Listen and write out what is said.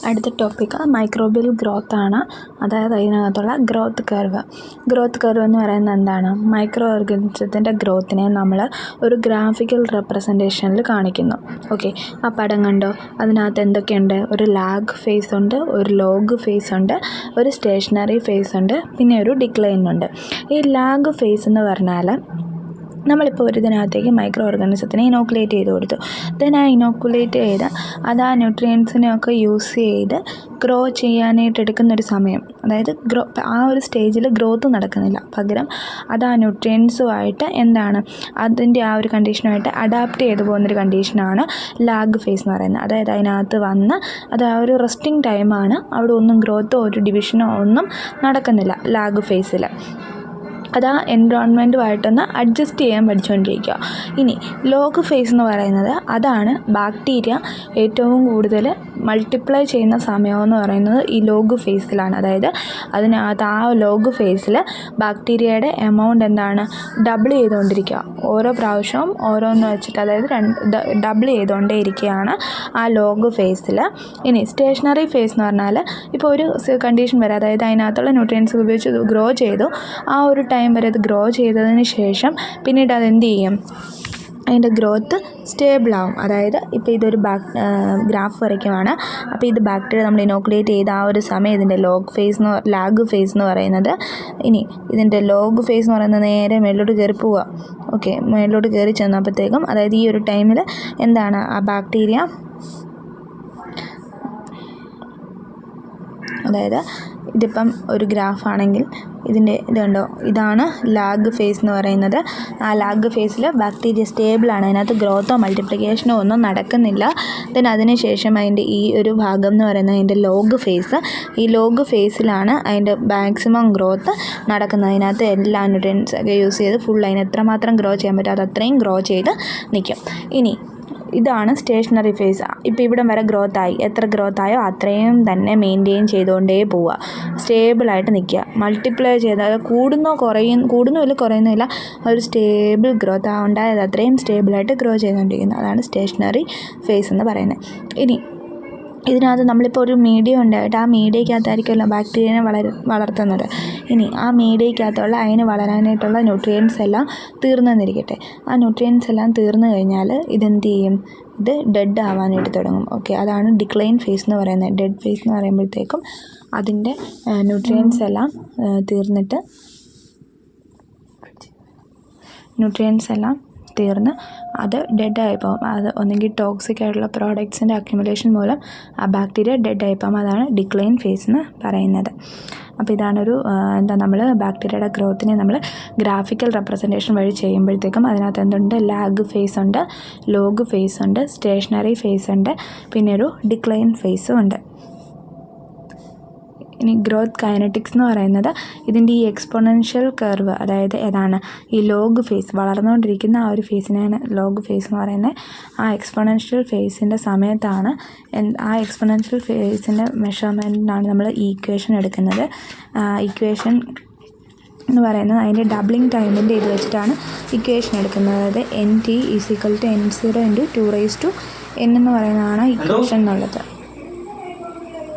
അടുത്ത topic microbial growth ആണ്. അതായത് അതിനകത്തുള്ള ഗ്രോത്ത് കർവ്. ഗ്രോത്ത് കർവ് എന്ന് പറയുന്നത് എന്താണ്? മൈക്രോ ഓർഗാനിസത്തിൻ്റെ ഗ്രോത്തിനെ നമ്മൾ ഒരു ഗ്രാഫിക്കൽ റെപ്രസെൻറ്റേഷനിൽ കാണിക്കുന്നു. ഓക്കെ, ആ പടം കണ്ടോ? അതിനകത്ത് എന്തൊക്കെയുണ്ട്? ഒരു ലാഗ് ഫേസ് ഉണ്ട്, ഒരു ലോഗ് ഫേസ് ഉണ്ട്, ഒരു സ്റ്റേഷനറി ഫേസ് ഉണ്ട്, പിന്നെ ഒരു ഡിക്ലൈൻ ഉണ്ട്. ഈ ലാഗ് ഫേസ് എന്ന് പറഞ്ഞാൽ നമ്മളിപ്പോൾ ഒരു ഇതിനകത്തേക്ക് മൈക്രോ ഓർഗാനിസത്തിനെ ഇനോക്കുലേറ്റ് ചെയ്ത് കൊടുത്തു. ദെൻ ആ ഇനോക്കുലേറ്റ് ചെയ്ത് അത് ആ ന്യൂട്രിയൻസിനെയൊക്കെ യൂസ് ചെയ്ത് ഗ്രോ ചെയ്യാനായിട്ട് എടുക്കുന്നൊരു സമയം, അതായത് ആ ഒരു സ്റ്റേജിൽ ഗ്രോത്ത് നടക്കുന്നില്ല, പകരം അത് ആ ന്യൂട്രിയൻസുമായിട്ട് എന്താണ് അതിൻ്റെ ആ ഒരു കണ്ടീഷനുമായിട്ട് അഡാപ്റ്റ് ചെയ്ത് പോകുന്നൊരു കണ്ടീഷനാണ് ലാഗ് ഫേസ് എന്ന് പറയുന്നത്. അതായത് അതിനകത്ത് വന്ന് അത് ആ ഒരു റെസ്റ്റിംഗ് ടൈമാണ്, അവിടെ ഒന്നും ഗ്രോത്തോ ഒരു ഡിവിഷനോ ഒന്നും നടക്കുന്നില്ല ലാഗ് ഫേസിൽ. അത് ആ എൻവയോൺമെൻറ്റുമായിട്ടൊന്ന് അഡ്ജസ്റ്റ് ചെയ്യാൻ പഠിച്ചുകൊണ്ടിരിക്കുക. ഇനി ലോഗ് ഫേസ് എന്ന് പറയുന്നത് അതാണ് ബാക്ടീരിയ ഏറ്റവും കൂടുതൽ മൾട്ടിപ്ലൈ ചെയ്യുന്ന സമയമെന്ന് പറയുന്നത് ഈ ലോഗ് ഫേസിലാണ്. അതായത് അതിനകത്ത് ആ ലോഗ് ഫേസിൽ ബാക്ടീരിയയുടെ എമൗണ്ട് എന്താണ് ഡബിൾ ചെയ്തുകൊണ്ടിരിക്കുക. ഓരോ പ്രാവശ്യവും ഓരോന്ന് വെച്ചിട്ട്, അതായത് ഡബിൾ ചെയ്തുകൊണ്ടേ ഇരിക്കുകയാണ് ആ ലോഗ് ഫേസിൽ. ഇനി സ്റ്റേഷനറി ഫേസ് എന്ന് പറഞ്ഞാൽ ഇപ്പോൾ ഒരു കണ്ടീഷൻ വരെ, അതായത് അതിനകത്തുള്ള ന്യൂട്രിയൻസ് ഉപയോഗിച്ച് ഗ്രോ ചെയ്തു, ആ ഒരു ടൈം വരെ അത് ഗ്രോ ചെയ്തതിന് ശേഷം പിന്നീട് അതെന്ത് ചെയ്യും? അതിൻ്റെ ഗ്രോത്ത് സ്റ്റേബിളാവും. അതായത് ഇപ്പോൾ ഇതൊരു ഗ്രാഫ് വരയ്ക്കുവാണ്. അപ്പോൾ ഇത് ബാക്ടീരിയ നമ്മൾ ഇനോക്കുലേറ്റ് ചെയ്ത ആ ഒരു സമയം ഇതിൻ്റെ ലാഗ് ഫേസ് എന്ന് പറയുന്നത്. ഇനി ഇതിൻ്റെ ലോഗ് ഫേസ് എന്ന് പറയുന്നത് നേരെ മേലോട്ട് കയറി പോവുക. ഓക്കെ, മേലോട്ട് കയറി ചെന്നപ്പോഴത്തേക്കും, അതായത് ഈ ഒരു ടൈമിൽ എന്താണ് ആ ബാക്ടീരിയ, അതായത് ഇതിപ്പം ഒരു ഗ്രാഫാണെങ്കിൽ ഇതിൻ്റെ ഇതുണ്ടോ, ഇതാണ് ലാഗ് ഫേസ് എന്ന് പറയുന്നത്. ആ ലാഗ് ഫേസിൽ ബാക്ടീരിയ സ്റ്റേബിളാണ്, അതിനകത്ത് ഗ്രോത്തോ മൾട്ടിപ്ലിക്കേഷനോ ഒന്നും നടക്കുന്നില്ല. ദെൻ അതിന് ശേഷം അതിൻ്റെ ഈ ഒരു ഭാഗം എന്ന് പറയുന്നത് അതിൻ്റെ ലോഗ് ഫേസ്. ഈ ലോഗ് ഫേസിലാണ് അതിൻ്റെ മാക്സിമം ഗ്രോത്ത് നടക്കുന്നത്. അതിനകത്ത് എല്ലാ ന്യൂട്രിയൻസ് ഒക്കെ യൂസ് ചെയ്ത് ഫുൾ അതിന് എത്രമാത്രം ഗ്രോ ചെയ്യാൻ പറ്റും അത് അത്രയും ഗ്രോ ചെയ്ത് നിൽക്കും. ഇനി ഇതാണ് സ്റ്റേഷനറി ഫേസ്. ഇപ്പോൾ ഇവിടം വരെ ഗ്രോത്തായി, എത്ര ഗ്രോത്തായോ അത്രയും തന്നെ മെയിൻറ്റെയിൻ ചെയ്തുകൊണ്ടേ പോവുക, സ്റ്റേബിളായിട്ട് നിൽക്കുക. മൾട്ടിപ്ലൈ ചെയ്താൽ കൂടുന്നുമില്ല കുറയുന്നുമില്ല, ഒരു സ്റ്റേബിൾ ഗ്രോത്ത് ഉണ്ടായത് അത്രയും സ്റ്റേബിളായിട്ട് ഗ്രോ ചെയ്തുകൊണ്ടിരിക്കുന്നത്. അതാണ് സ്റ്റേഷനറി ഫേസ് എന്ന് പറയുന്നത്. ഇനി ഇതിനകത്ത് നമ്മളിപ്പോൾ ഒരു മീഡിയം ഉണ്ടായിട്ട് ആ മീഡിയയ്ക്കകത്തായിരിക്കുമല്ലോ ബാക്ടീരിയനെ വളർത്തുന്നത്. ഇനി ആ മീഡിയയ്ക്കകത്തുള്ള അതിന് വളരാനായിട്ടുള്ള ന്യൂട്രിയൻസ് എല്ലാം തീർന്നെന്നിരിക്കട്ടെ. ആ ന്യൂട്രിയൻസ് എല്ലാം തീർന്നു കഴിഞ്ഞാൽ ഇതെന്ത് ചെയ്യും? ഇത് ഡെഡ് ആവാനായിട്ട് തുടങ്ങും. ഓക്കെ, അതാണ് ഡിക്ലൈൻ ഫേസ് എന്ന് പറയുന്നത്. ഡെഡ് ഫേസ് എന്ന് പറയുമ്പോഴത്തേക്കും അതിൻ്റെ ന്യൂട്രിയൻസ് എല്ലാം തീർന്ന് അത് ഡെഡായി പോകും. അത് ഒന്നെങ്കിൽ ടോക്സിക് ആയിട്ടുള്ള പ്രോഡക്ട്സിൻ്റെ അക്യുമുലേഷൻ മൂലം ആ ബാക്ടീരിയ ഡെഡായി പോകും. അതാണ് ഡിക്ലൈൻ ഫേസ് എന്ന് പറയുന്നത്. അപ്പോൾ ഇതാണൊരു നമ്മൾ ബാക്ടീരിയയുടെ ഗ്രോത്തിനെ നമ്മൾ ഗ്രാഫിക്കൽ റെപ്രസെൻറ്റേഷൻ വഴി ചെയ്യുമ്പോഴത്തേക്കും അതിനകത്ത് എന്തുണ്ട്? ലാഗ് ഫേസ് ഉണ്ട്, ലോഗ് ഫേസ് ഉണ്ട്, സ്റ്റേഷനറി ഫേസ് ഉണ്ട്, പിന്നെ ഒരു ഡിക്ലൈൻ ഫേസും ഉണ്ട്. ഇനി ഗ്രോത്ത് കൈനറ്റിക്സ് എന്ന് പറയുന്നത് ഇതിൻ്റെ ഈ എക്സ്പോണൻഷ്യൽ കർവ്, അതായത് ഏതാണ് ഈ ലോഗ് ഫേസ്, വളർന്നുകൊണ്ടിരിക്കുന്ന ആ ഒരു ഫേസിനെയാണ് ലോഗ് ഫേസ് എന്ന് പറയുന്നത്. ആ എക്സ്പോണൻഷ്യൽ ഫേസിൻ്റെ സമയത്താണ് ആ എക്സ്പോണൻഷ്യൽ ഫേസിൻ്റെ മെഷർമെൻറ്റിനാണ് നമ്മൾ ഈ ഇക്വേഷൻ എടുക്കുന്നത്. ഇക്വേഷൻ എന്ന് പറയുന്നത് അതിൻ്റെ ഡബിളിങ് ടൈമിൻ്റെ ഇത് വെച്ചിട്ടാണ് ഇക്വേഷൻ എടുക്കുന്നത്. അതായത് NT = N0 × 2⁻n എന്ന് പറയുന്നതാണ് ഇക്വേഷൻ എന്നുള്ളത്.